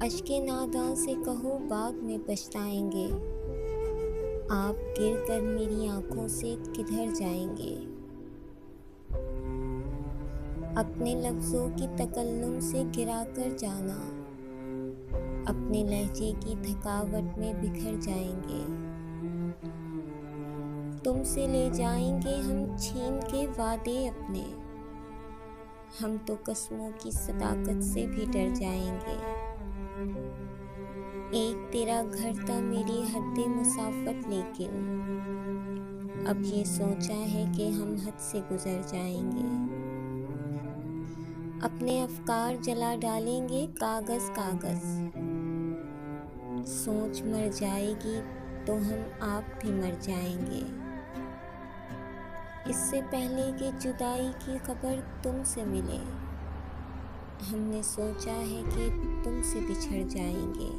अश्के नादां से कहो बाद में पछताएंगे। आप गिर कर मेरी आंखों से किधर जाएंगे। अपने लफ्ज़ों की तकल्लुम से गिरा कर जाना, अपने लहजे की थकावट में बिखर जाएंगे। तुमसे ले जाएंगे हम छीन के वादे अपने, हम तो कसमों की सदाकत से भी डर जाएंगे। एक तेरा घर था मेरी हद्दे मुसाफत, लेकिन अब ये सोचा है कि हम हद से गुजर जाएंगे। अपने अफकार जला डालेंगे कागज़ कागज़, सोच मर जाएगी तो हम आप भी मर जाएंगे। इससे पहले कि जुदाई की खबर तुमसे मिले, हमने सोचा है कि तुमसे बिछड़ जाएंगे।